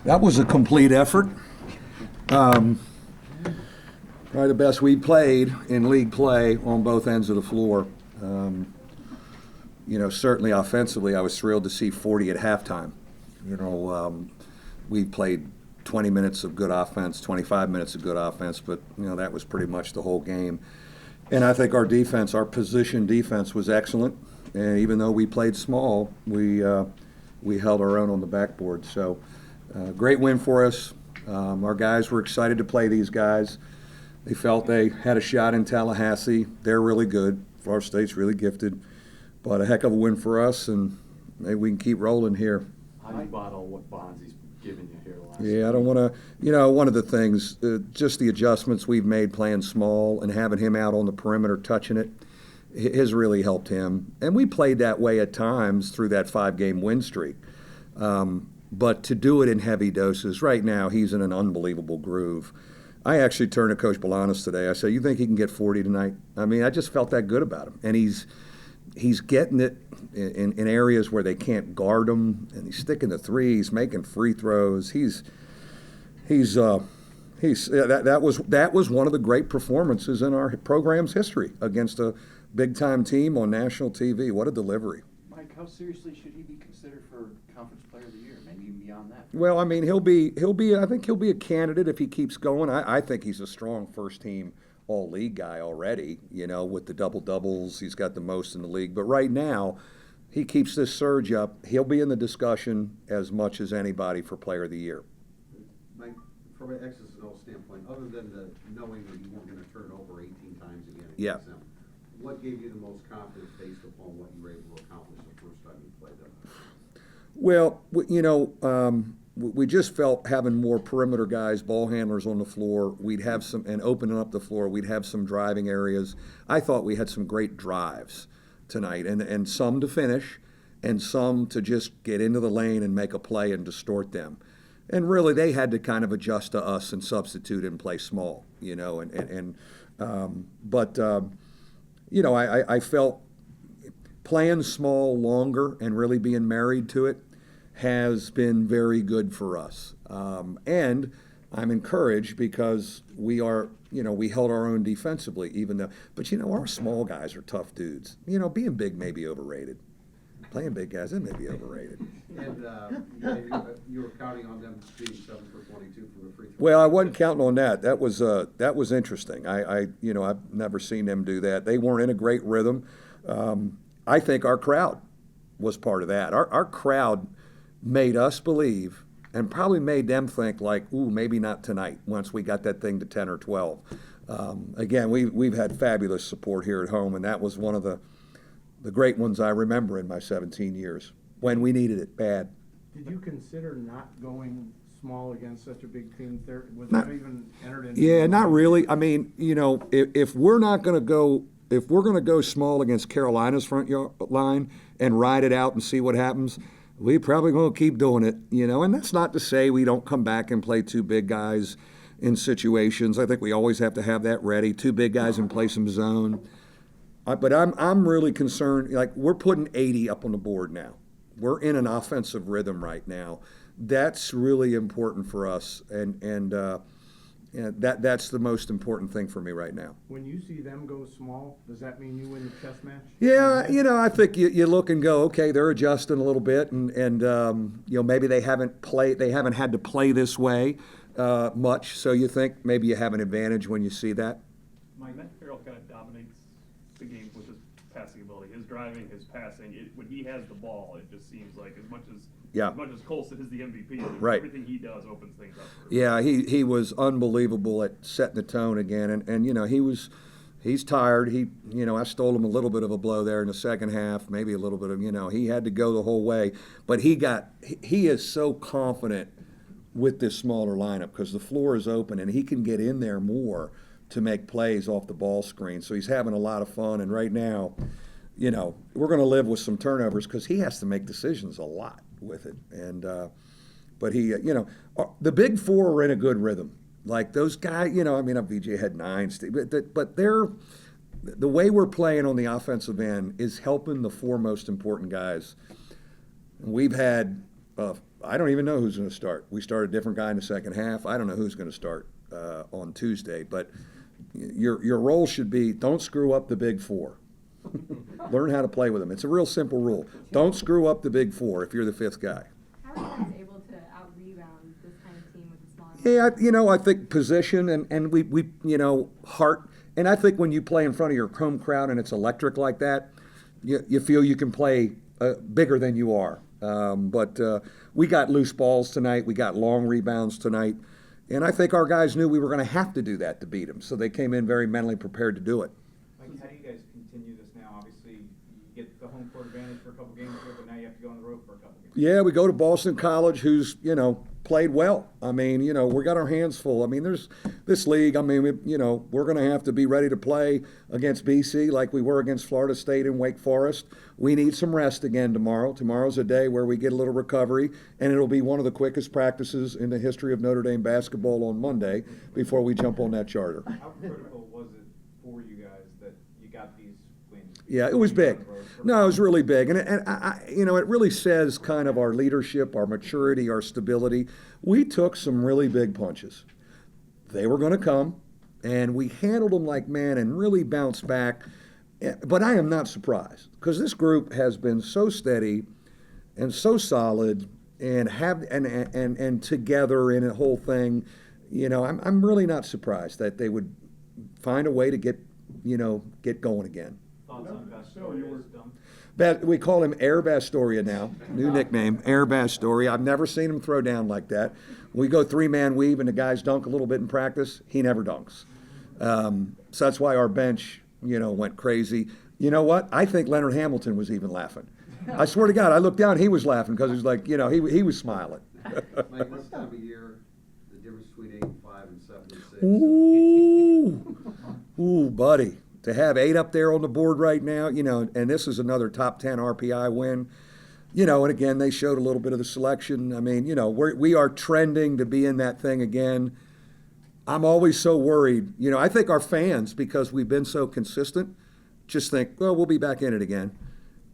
That was a complete effort. Probably the best we played in league play on both ends of the floor. Certainly offensively, I was thrilled to see 40 at halftime. We played 20 minutes of good offense, 25 minutes of good offense, but that was pretty much the whole game. And I think our defense, our position defense, was excellent. And even though we played small, we held our own on the backboard. So, great win for us. Our guys were excited to play these guys. They felt they had a shot in Tallahassee. They're really good. Florida State's really gifted. But a heck of a win for us, and maybe we can keep rolling here. How do you bottle what bonds he's given you here last Yeah, I don't want to, one of the things, just the adjustments we've made playing small and having him out on the perimeter touching it has really helped him. And we played that way at times through that 5-game win streak. But to do it in heavy doses, right now he's in an unbelievable groove. I actually turned to Coach Bolanos today. I said, "You think he can get 40 tonight?" I mean, I just felt that good about him. And he's getting it in areas where they can't guard him, and he's sticking the threes, making free throws. That was one of the great performances in our program's history against a big-time team on national TV. What a delivery. Mike, how seriously should he be considered for Conference Player of the Year, maybe even beyond that? Well, I mean, I think he'll be a candidate if he keeps going. I think he's a strong first-team all-league guy already, with the double-doubles. He's got the most in the league. But right now, he keeps this surge up. He'll be in the discussion as much as anybody for Player of the Year. Mike, from an X's and O's standpoint, other than the knowing that you weren't going to turn it over 18 times again against them, what gave you the most confidence based upon what you were able to accomplish the first time you played them? Well, we just felt having more perimeter guys, ball handlers on the floor, we'd have some, and opening up the floor, we'd have some driving areas. I thought we had some great drives tonight, and some to finish, and some to just get into the lane and make a play and distort them. And really, they had to kind of adjust to us and substitute and play small, I felt playing small longer and really being married to it has been very good for us. And I'm encouraged because we held our own defensively, but our small guys are tough dudes. Being big may be overrated. Playing big guys, it may be overrated. And you were counting on them being 7 for 22 from the free throw. Well, I wasn't counting on that. That was interesting. I've never seen them do that. They weren't in a great rhythm. I think our crowd was part of that. Our crowd made us believe, and probably made them think like, ooh, maybe not tonight, once we got that thing to 10 or 12. Again, we've had fabulous support here at home, and that was one of the great ones I remember in my 17 years, when we needed it bad. Did you consider not going small against such a big team? Was that even entered into? Yeah, not really. I mean, if we're going to go small against Carolina's front line and ride it out and see what happens, we probably going to keep doing it, and that's not to say we don't come back and play two big guys in situations. I think we always have to have that ready, two big guys and play some zone. But I'm really concerned, like we're putting 80 up on the board now. We're in an offensive rhythm right now. That's really important for us, and that's the most important thing for me right now. When you see them go small, does that mean you win the chess match? Yeah, I think you look and go, okay, they're adjusting a little bit, and maybe they haven't had to play this way much, so you think maybe you have an advantage when you see that. Mike, Matt Farrell kind of dominates the games with his passing ability, his driving, his passing. When he has the ball, it just seems like as much as Colson is the MVP, right, everything he does opens things up. Yeah, he was unbelievable at setting the tone again, and he's tired. I stole him a little bit of a blow there in the second half, maybe a little bit of he had to go the whole way, but he is so confident with this smaller lineup because the floor is open and he can get in there more to make plays off the ball screen. So he's having a lot of fun. And right now, we're going to live with some turnovers because he has to make decisions a lot with it. And but he, the big four are in a good rhythm. Like those guys, VJ had 9, but the way we're playing on the offensive end is helping the 4 most important guys. We've had I don't even know who's going to start. We start a different guy in the second half. I don't know who's going to start on Tuesday. But your role should be don't screw up the big four. Learn how to play with them. It's a real simple rule. Don't screw up the big four if you're the fifth guy. How are you guys able to out-rebound this kind of team with a small? Yeah, I think position and we heart. And I think when you play in front of your home crowd and it's electric like that, you feel you can play bigger than you are. But we got loose balls tonight. We got long rebounds tonight. And I think our guys knew we were going to have to do that to beat them. So they came in very mentally prepared to do it. Mike, how do you guys continue this now? Obviously, you get the home court advantage for a couple games here, but now you have to go on the road for a couple games. Yeah, we go to Boston College, who's, played well. I mean, we got our hands full. I mean, there's this league. I mean, we're going to have to be ready to play against BC like we were against Florida State and Wake Forest. We need some rest again tomorrow. Tomorrow's a day where we get a little recovery, and it'll be one of the quickest practices in the history of Notre Dame basketball on Monday before we jump on that charter. How critical was it for you guys that you got these wins? Yeah, it was big. No, it was really big, and it really says kind of our leadership, our maturity, our stability. We took some really big punches. They were going to come, and we handled them like man and really bounced back. But I am not surprised because this group has been so steady and so solid and together in a whole thing. I'm really not surprised that they would find a way to get going again. Thoughts on Bastoria's dump? We call him Air Bastoria now. New nickname, Air Bastoria. I've never seen him throw down like that. We go three-man weave and the guys dunk a little bit in practice. He never dunks. So that's why our bench, went crazy. You know what? I think Leonard Hamilton was even laughing. I swear to God, I looked down, he was laughing because he was like, he was smiling. Mike, this time of year, the difference between 8-5 and 7-6. Ooh, buddy. To have 8 up there on the board right now, and this is another top 10 RPI win, and again, they showed a little bit of the selection. I mean, we are trending to be in that thing again. I'm always so worried. I think our fans, because we've been so consistent, just think, well, we'll be back in it again.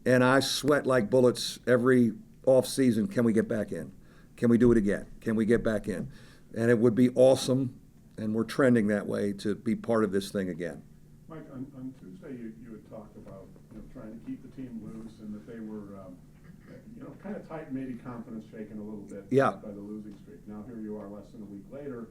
And I sweat like bullets every off season. Can we get back in? Can we do it again? Can we get back in? And it would be awesome, and we're trending that way to be part of this thing again. Mike, on Tuesday, you had talked about trying to keep the team loose and that they were kind of tight, maybe confidence shaken a little bit by the losing streak. Now here you are less than a week later,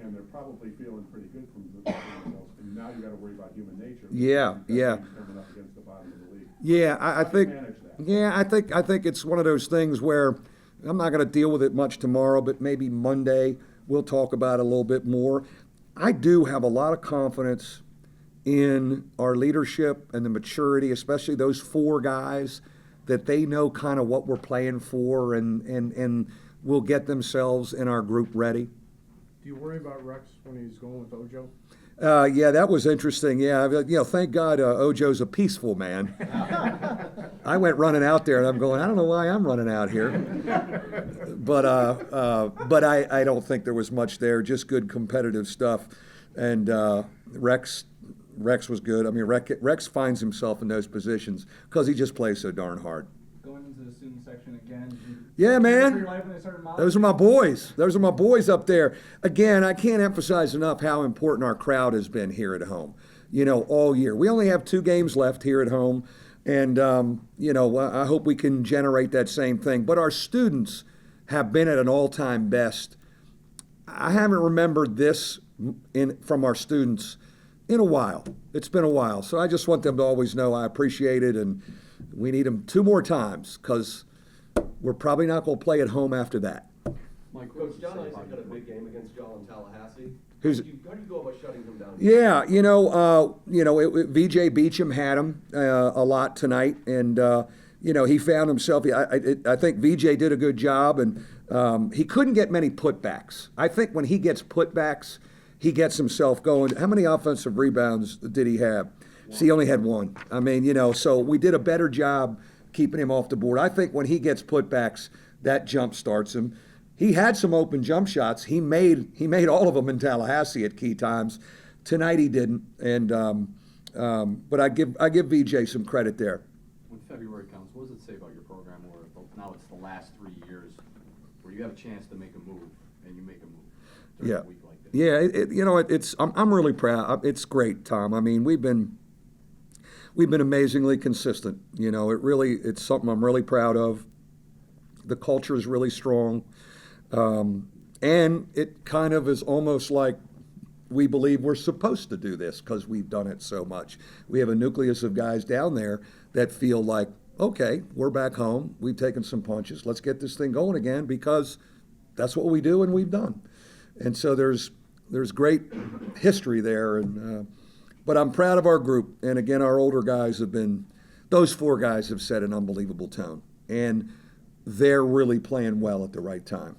and they're probably feeling pretty good from themselves. And now you got to worry about human nature. Yeah. Coming up against the bottom of the league. Yeah, I think. Manage that? Yeah, I think it's one of those things where I'm not going to deal with it much tomorrow, but maybe Monday we'll talk about it a little bit more. I do have a lot of confidence in our leadership and the maturity, especially those 4 guys, that they know kind of what we're playing for and will get themselves and our group ready. Do you worry about Rex when he's going with Ojo? Yeah, that was interesting. Yeah, thank God Ojo's a peaceful man. I went running out there and I'm going, I don't know why I'm running out here. But I don't think there was much there, just good competitive stuff. And Rex was good. I mean, Rex finds himself in those positions because he just plays so darn hard. Going into the student section again. Yeah, man. Your life when they started Those are my boys. Those are my boys up there. Again, I can't emphasize enough how important our crowd has been here at home, all year. We only have 2 games left here at home, and, I hope we can generate that same thing. But our students have been at an all-time best. I haven't remembered this from our students in a while. It's been a while. So I just want them to always know I appreciate it, and we need them 2 more times because we're probably not going to play at home after that. Coach John Isaac had a big game against y'all in Tallahassee. Who's- How do you go about shutting him down? Yeah, VJ Beecham had him a lot tonight, and he found himself. I think VJ did a good job, and he couldn't get many putbacks. I think when he gets putbacks, he gets himself going. How many offensive rebounds did he have? See, he only had 1. I mean, so we did a better job keeping him off the board. I think when he gets putbacks, that jump starts him. He had some open jump shots. He made all of them in Tallahassee at key times. Tonight he didn't, and but I give VJ some credit there. When February comes, what does it say about your program where now it's the last 3 years where you have a chance to make a move, and you make a move during Yeah. a week like this. Yeah, I'm really proud. It's great, Tom. I mean, we've been amazingly consistent. It's something I'm really proud of. The culture is really strong. And it kind of is almost like we believe we're supposed to do this because we've done it so much. We have a nucleus of guys down there that feel like, okay, we're back home. We've taken some punches. Let's get this thing going again because that's what we do and we've done. And so there's great history there. But I'm proud of our group. And again, our older guys those 4 guys have set an unbelievable tone. And they're really playing well at the right time.